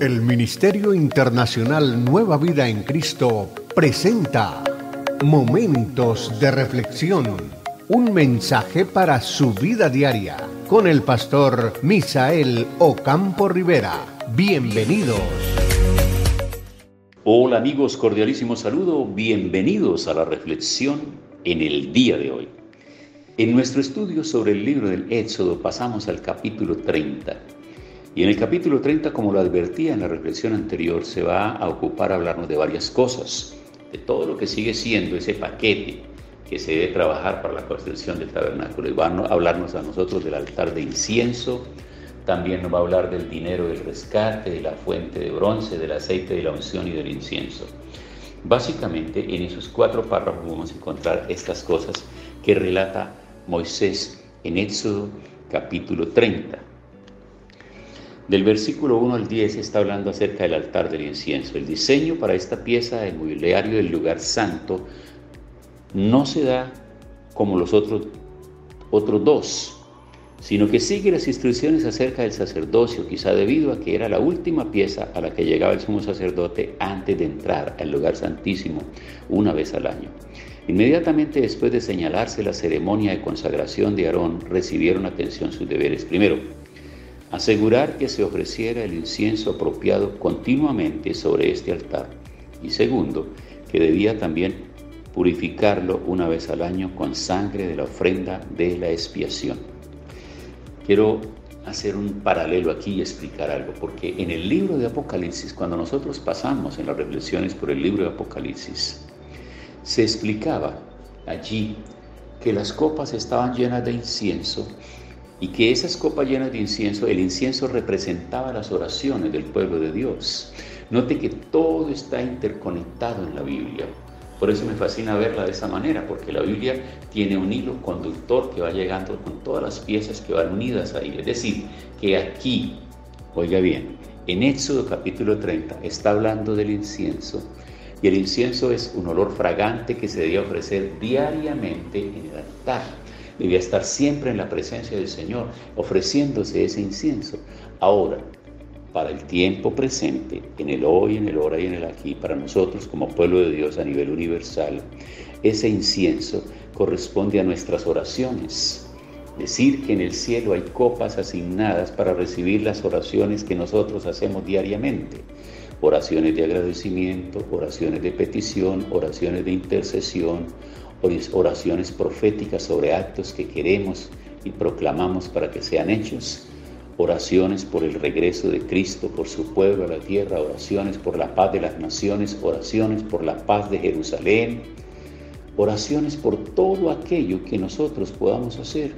El Ministerio Internacional Nueva Vida en Cristo presenta Momentos de Reflexión, un mensaje para su vida diaria, con el pastor Misael Ocampo Rivera. Bienvenidos. Hola amigos, cordialísimo saludo, bienvenidos a la reflexión en el día de hoy. En nuestro estudio sobre el libro del Éxodo pasamos al capítulo 30. Y en el capítulo 30, como lo advertía en la reflexión anterior, se va a ocupar a hablarnos de varias cosas, de todo lo que sigue siendo ese paquete que se debe trabajar para la construcción del tabernáculo. Y va a hablarnos a nosotros del altar de incienso, también nos va a hablar del dinero del rescate, de la fuente de bronce, del aceite de la unción y del incienso. Básicamente, en esos 4 párrafos vamos a encontrar estas cosas que relata Moisés en Éxodo capítulo 30. Del versículo 1 al 10 está hablando acerca del altar del incienso. El diseño para esta pieza del mobiliario del lugar santo no se da como los otros 2, sino que sigue las instrucciones acerca del sacerdocio, quizá debido a que era la última pieza a la que llegaba el sumo sacerdote antes de entrar al lugar santísimo una vez al año. Inmediatamente después de señalarse la ceremonia de consagración de Aarón, recibieron atención sus deberes. Primero, asegurar que se ofreciera el incienso apropiado continuamente sobre este altar. Y segundo, que debía también purificarlo una vez al año con sangre de la ofrenda de la expiación. Quiero hacer un paralelo aquí y explicar algo, porque en el libro de Apocalipsis, cuando nosotros pasamos en las reflexiones por el libro de Apocalipsis, se explicaba allí que las copas estaban llenas de incienso y que esas copas llenas de incienso, el incienso representaba las oraciones del pueblo de Dios. Note que todo está interconectado en la Biblia. Por eso me fascina verla de esa manera, porque la Biblia tiene un hilo conductor que va llegando con todas las piezas que van unidas ahí. Es decir, que aquí, oiga bien, en Éxodo capítulo 30 está hablando del incienso, y el incienso es un olor fragante que se debía ofrecer diariamente en el altar. Debía estar siempre en la presencia del Señor, ofreciéndose ese incienso. Ahora, para el tiempo presente, en el hoy, en el ahora y en el aquí, para nosotros como pueblo de Dios a nivel universal, ese incienso corresponde a nuestras oraciones. Decir que en el cielo hay copas asignadas para recibir las oraciones que nosotros hacemos diariamente. Oraciones de agradecimiento, oraciones de petición, oraciones de intercesión, oraciones proféticas sobre actos que queremos y proclamamos para que sean hechos, oraciones por el regreso de Cristo, por su pueblo a la tierra, oraciones por la paz de las naciones, oraciones por la paz de Jerusalén, oraciones por todo aquello que nosotros podamos hacer,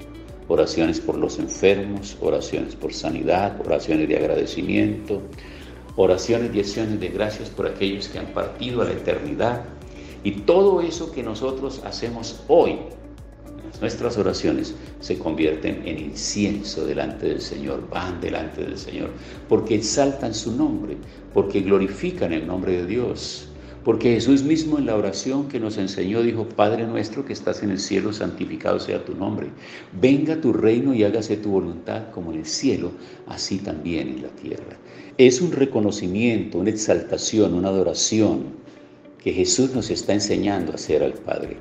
oraciones por los enfermos, oraciones por sanidad, oraciones de agradecimiento, oraciones y acciones de gracias por aquellos que han partido a la eternidad. Y todo eso que nosotros hacemos hoy, nuestras oraciones, se convierten en incienso delante del Señor, van delante del Señor, porque exaltan su nombre, porque glorifican el nombre de Dios, porque Jesús mismo en la oración que nos enseñó dijo: Padre nuestro que estás en el cielo, santificado sea tu nombre, venga tu reino y hágase tu voluntad como en el cielo, así también en la tierra. Es un reconocimiento, una exaltación, una adoración que Jesús nos está enseñando a hacer al Padre.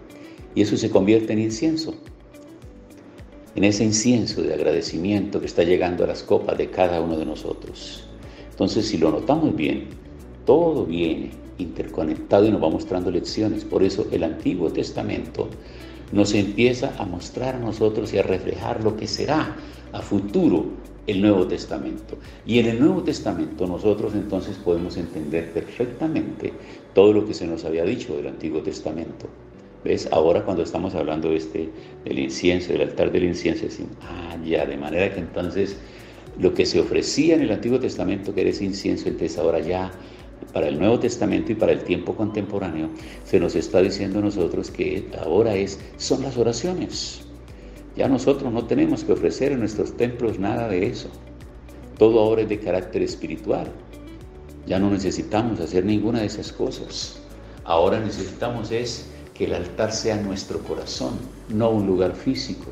Y eso se convierte en incienso. En ese incienso de agradecimiento que está llegando a las copas de cada uno de nosotros. Entonces, si lo notamos bien, todo viene interconectado y nos va mostrando lecciones. Por eso el Antiguo Testamento nos empieza a mostrar a nosotros y a reflejar lo que será a futuro el Nuevo Testamento. Y en el Nuevo Testamento nosotros entonces podemos entender perfectamente todo lo que se nos había dicho del Antiguo Testamento. ¿Ves? Ahora cuando estamos hablando del incienso, del altar del incienso, decimos, ya, de manera que entonces lo que se ofrecía en el Antiguo Testamento, que era ese incienso, entonces ahora ya para el Nuevo Testamento y para el tiempo contemporáneo, se nos está diciendo a nosotros que ahora son las oraciones. Ya nosotros no tenemos que ofrecer en nuestros templos nada de eso. Todo ahora es de carácter espiritual. Ya no necesitamos hacer ninguna de esas cosas. Ahora necesitamos que el altar sea nuestro corazón, no un lugar físico,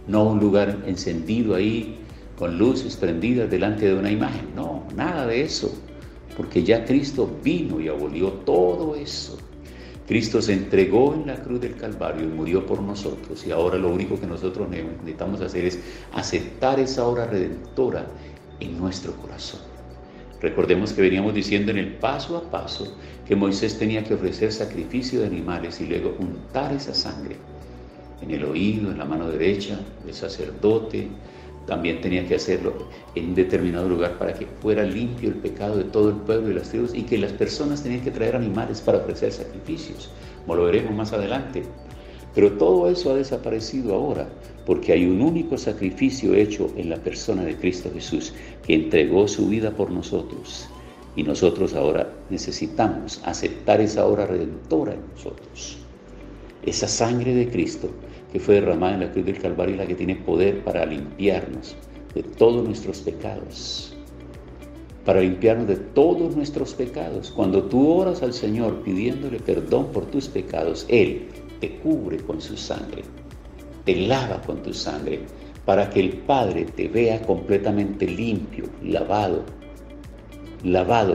no un lugar encendido ahí con luces prendidas delante de una imagen. No, nada de eso. porque ya Cristo vino y abolió todo eso. Cristo se entregó en la cruz del Calvario y murió por nosotros, y ahora lo único que nosotros necesitamos hacer es aceptar esa obra redentora en nuestro corazón. Recordemos que veníamos diciendo en el paso a paso que Moisés tenía que ofrecer sacrificio de animales y luego untar esa sangre en el oído, en la mano derecha del sacerdote. También tenía que hacerlo en un determinado lugar para que fuera limpio el pecado de todo el pueblo y las tribus, y que las personas tenían que traer animales para ofrecer sacrificios, como lo veremos más adelante. Pero todo eso ha desaparecido ahora, porque hay un único sacrificio hecho en la persona de Cristo Jesús, que entregó su vida por nosotros, y nosotros ahora necesitamos aceptar esa obra redentora en nosotros. Esa sangre de Cristo que fue derramada en la cruz del Calvario, la que tiene poder para limpiarnos de todos nuestros pecados. Para limpiarnos de todos nuestros pecados. Cuando tú oras al Señor pidiéndole perdón por tus pecados, Él te cubre con su sangre, te lava con tu sangre, para que el Padre te vea completamente limpio, lavado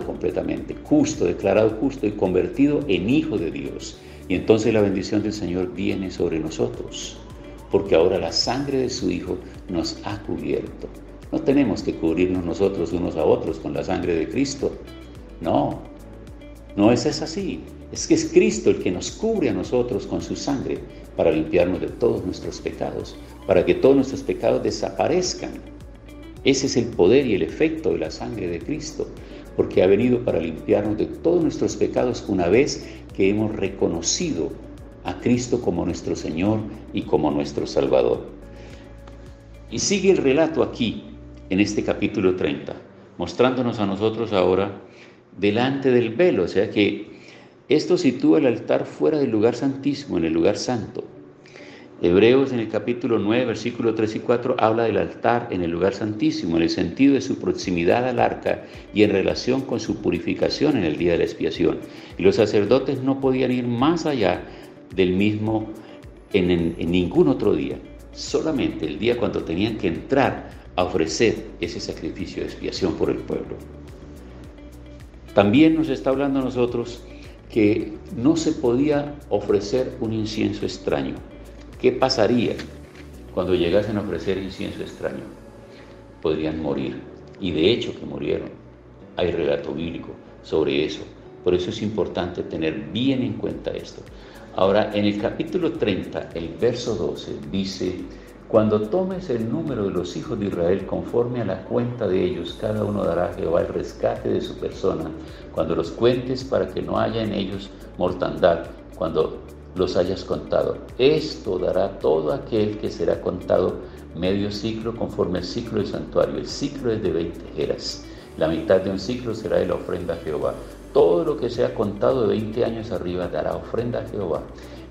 completamente, justo, declarado justo y convertido en hijo de Dios. Y entonces la bendición del Señor viene sobre nosotros, porque ahora la sangre de su Hijo nos ha cubierto. No tenemos que cubrirnos nosotros unos a otros con la sangre de Cristo. No es así. Es que es Cristo el que nos cubre a nosotros con su sangre para limpiarnos de todos nuestros pecados, para que todos nuestros pecados desaparezcan. Ese es el poder y el efecto de la sangre de Cristo, porque ha venido para limpiarnos de todos nuestros pecados una vez que hemos reconocido a Cristo como nuestro Señor y como nuestro Salvador. Y sigue el relato aquí, en este capítulo 30, mostrándonos a nosotros ahora delante del velo, o sea que esto sitúa el altar fuera del lugar santísimo, en el lugar santo. Hebreos en el capítulo 9, versículos 3 y 4, habla del altar en el lugar santísimo, en el sentido de su proximidad al arca y en relación con su purificación en el día de la expiación. Y los sacerdotes no podían ir más allá del mismo en ningún otro día, solamente el día cuando tenían que entrar a ofrecer ese sacrificio de expiación por el pueblo. También nos está hablando a nosotros que no se podía ofrecer un incienso extraño. ¿Qué pasaría cuando llegasen a ofrecer incienso extraño? Podrían morir, y de hecho que murieron. Hay relato bíblico sobre eso. Por eso es importante tener bien en cuenta esto. Ahora, en el capítulo 30, el verso 12, dice: cuando tomes el número de los hijos de Israel conforme a la cuenta de ellos, cada uno dará a Jehová el rescate de su persona, cuando los cuentes, para que no haya en ellos mortandad, cuando los hayas contado. Esto dará todo aquel que será contado medio ciclo conforme al ciclo del santuario. El ciclo es de 20 eras. La mitad de un ciclo será de la ofrenda a Jehová. Todo lo que sea contado de 20 años arriba dará ofrenda a Jehová.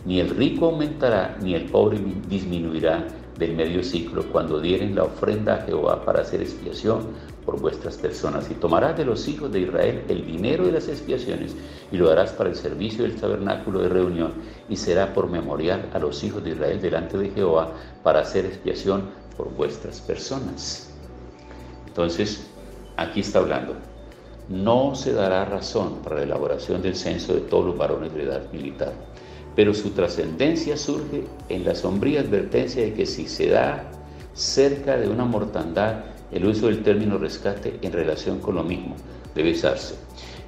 Ni el rico aumentará, ni el pobre disminuirá del medio ciclo cuando dieren la ofrenda a Jehová para hacer expiación por vuestras personas. Y tomarás de los hijos de Israel el dinero de las expiaciones y lo darás para el servicio del tabernáculo de reunión, y será por memorial a los hijos de Israel delante de Jehová para hacer expiación por vuestras personas. Entonces, aquí está hablando: no se dará razón para la elaboración del censo de todos los varones de edad militar, pero su trascendencia surge en la sombría advertencia de que si se da cerca de una mortandad, el uso del término rescate en relación con lo mismo debe usarse.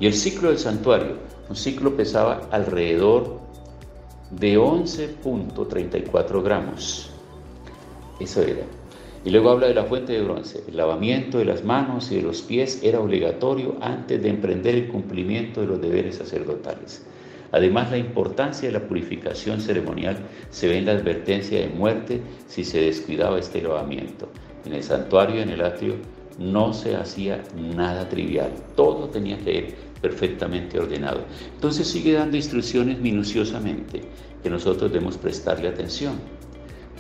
Y el ciclo del santuario, un ciclo pesaba alrededor de 11.34 gramos. Eso era. Y luego habla de la fuente de bronce. El lavamiento de las manos y de los pies era obligatorio antes de emprender el cumplimiento de los deberes sacerdotales. Además, la importancia de la purificación ceremonial se ve en la advertencia de muerte si se descuidaba este lavamiento. En el santuario, en el atrio, no se hacía nada trivial. Todo tenía que ir perfectamente ordenado. Entonces sigue dando instrucciones minuciosamente que nosotros debemos prestarle atención,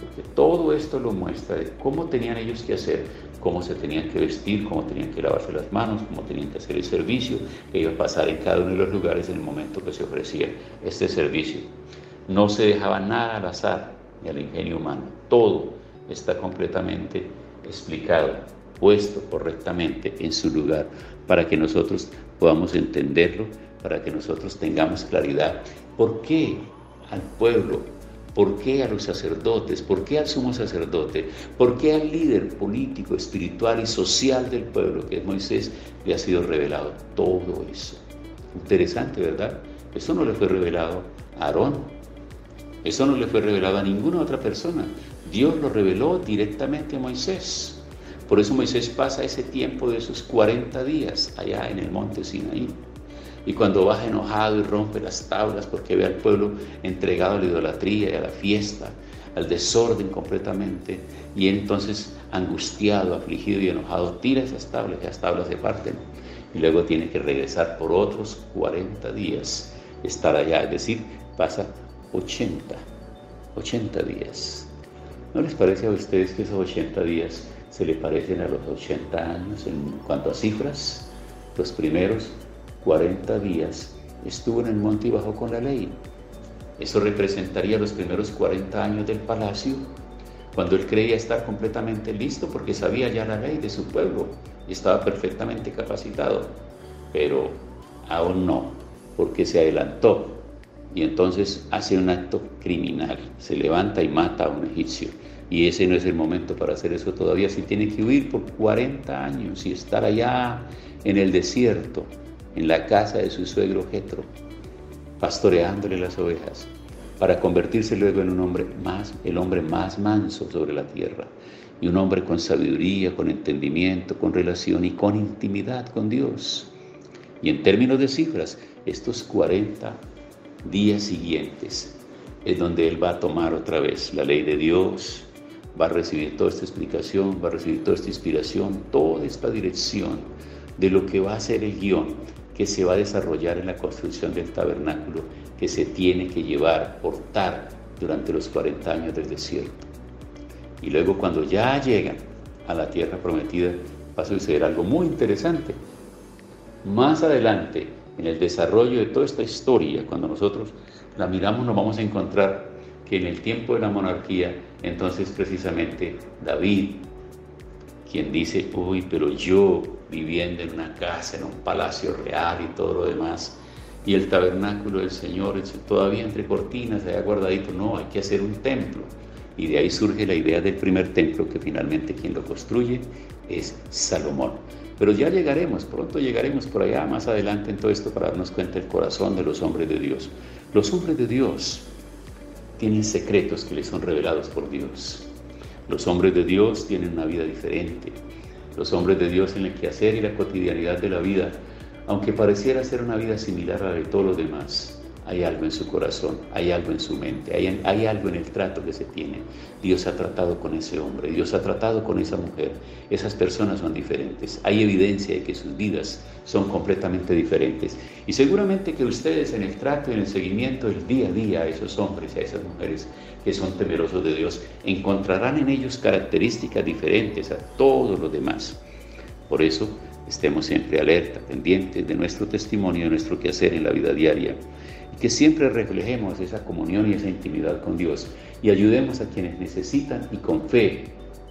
porque todo esto lo muestra de cómo tenían ellos que hacer, cómo se tenían que vestir, cómo tenían que lavarse las manos, cómo tenían que hacer el servicio que iba a pasar en cada uno de los lugares en el momento que se ofrecía este servicio. No se dejaba nada al azar ni al ingenio humano. Todo está completamente explicado, puesto correctamente en su lugar, para que nosotros podamos entenderlo, para que nosotros tengamos claridad. ¿Por qué al pueblo? ¿Por qué a los sacerdotes? ¿Por qué al sumo sacerdote? ¿Por qué al líder político, espiritual y social del pueblo, que es Moisés, le ha sido revelado todo eso? Interesante, ¿verdad? Eso no le fue revelado a Aarón. Eso no le fue revelado a ninguna otra persona. Dios lo reveló directamente a Moisés. Por eso Moisés pasa ese tiempo de sus 40 días allá en el monte Sinaí. Y cuando baja enojado y rompe las tablas porque ve al pueblo entregado a la idolatría y a la fiesta, al desorden completamente, y él entonces angustiado, afligido y enojado tira esas tablas se parten, y luego tiene que regresar por otros 40 días, estar allá, es decir, pasa 80 días. ¿No les parece a ustedes que esos 80 días se le parecen a los 80 años en cuanto a cifras? Los primeros 40 días estuvo en el monte y bajó con la ley. Eso representaría los primeros 40 años del palacio, cuando él creía estar completamente listo porque sabía ya la ley de su pueblo y estaba perfectamente capacitado. Pero aún no, porque se adelantó y entonces hace un acto criminal, se levanta y mata a un egipcio. Y ese no es el momento para hacer eso todavía, si tiene que huir por 40 años y estar allá en el desierto, en la casa de su suegro Jetro, pastoreándole las ovejas, para convertirse luego en el hombre más manso sobre la tierra, y un hombre con sabiduría, con entendimiento, con relación y con intimidad con Dios. Y en términos de cifras, estos 40 días siguientes es donde él va a tomar otra vez la ley de Dios, va a recibir toda esta explicación, va a recibir toda esta inspiración, toda esta dirección de lo que va a ser el guión que se va a desarrollar en la construcción del tabernáculo que se tiene que llevar, portar durante los 40 años del desierto. Y luego cuando ya llegan a la tierra prometida, va a suceder algo muy interesante. Más adelante, en el desarrollo de toda esta historia, cuando nosotros la miramos, nos vamos a encontrar que en el tiempo de la monarquía, entonces precisamente David, quien dice, uy, pero yo viviendo en una casa, en un palacio real y todo lo demás, y el tabernáculo del Señor todavía entre cortinas, allá guardadito, no, hay que hacer un templo. Y de ahí surge la idea del primer templo, que finalmente quien lo construye es Salomón. Pero ya llegaremos, pronto llegaremos por allá, más adelante en todo esto, para darnos cuenta del corazón de los hombres de Dios. Los hombres de Dios tienen secretos que les son revelados por Dios. Los hombres de Dios tienen una vida diferente. Los hombres de Dios en el quehacer y la cotidianidad de la vida, aunque pareciera ser una vida similar a la de todos los demás, hay algo en su corazón, hay algo en su mente, hay algo en el trato que se tiene. Dios ha tratado con ese hombre, Dios ha tratado con esa mujer. Esas personas son diferentes. Hay evidencia de que sus vidas son completamente diferentes. Y seguramente que ustedes en el trato y en el seguimiento del día a día a esos hombres y a esas mujeres que son temerosos de Dios, encontrarán en ellos características diferentes a todos los demás. Por eso, estemos siempre alerta, pendientes de nuestro testimonio, de nuestro quehacer en la vida diaria. Y que siempre reflejemos esa comunión y esa intimidad con Dios y ayudemos a quienes necesitan y con fe,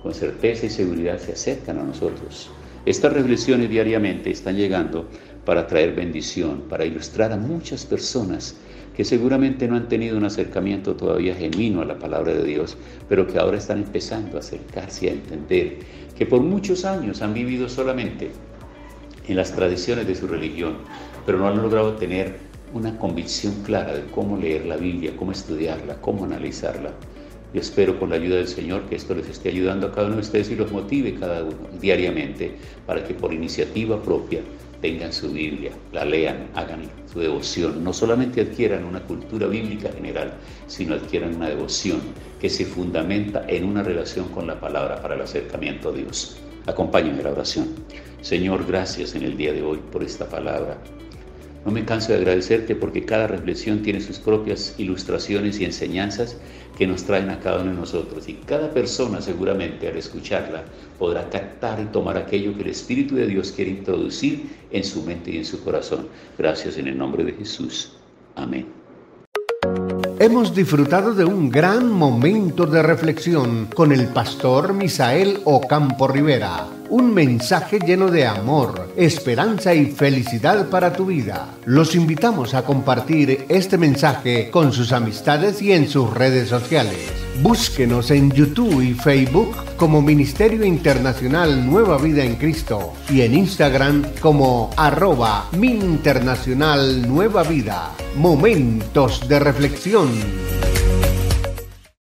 con certeza y seguridad se acercan a nosotros. Estas reflexiones diariamente están llegando para traer bendición, para ilustrar a muchas personas que seguramente no han tenido un acercamiento todavía genuino a la palabra de Dios, pero que ahora están empezando a acercarse y a entender que por muchos años han vivido solamente en las tradiciones de su religión, pero no han logrado tener una convicción clara de cómo leer la Biblia, cómo estudiarla, cómo analizarla. Yo espero con la ayuda del Señor que esto les esté ayudando a cada uno de ustedes y los motive cada uno diariamente para que por iniciativa propia tengan su Biblia, la lean, hagan su devoción, no solamente adquieran una cultura bíblica general, sino adquieran una devoción que se fundamenta en una relación con la palabra para el acercamiento a Dios. Acompáñenme en la oración. Señor, gracias en el día de hoy por esta palabra. No me canso de agradecerte porque cada reflexión tiene sus propias ilustraciones y enseñanzas que nos traen a cada uno de nosotros. Y cada persona seguramente al escucharla podrá captar y tomar aquello que el Espíritu de Dios quiere introducir en su mente y en su corazón. Gracias en el nombre de Jesús. Amén. Hemos disfrutado de un gran momento de reflexión con el pastor Misael Ocampo Rivera. un mensaje lleno de amor, esperanza y felicidad para tu vida. Los invitamos a compartir este mensaje con sus amistades y en sus redes sociales. Búsquenos en YouTube y Facebook como Ministerio Internacional Nueva Vida en Cristo y en Instagram como @MinInternacional Nueva Vida. Momentos de reflexión.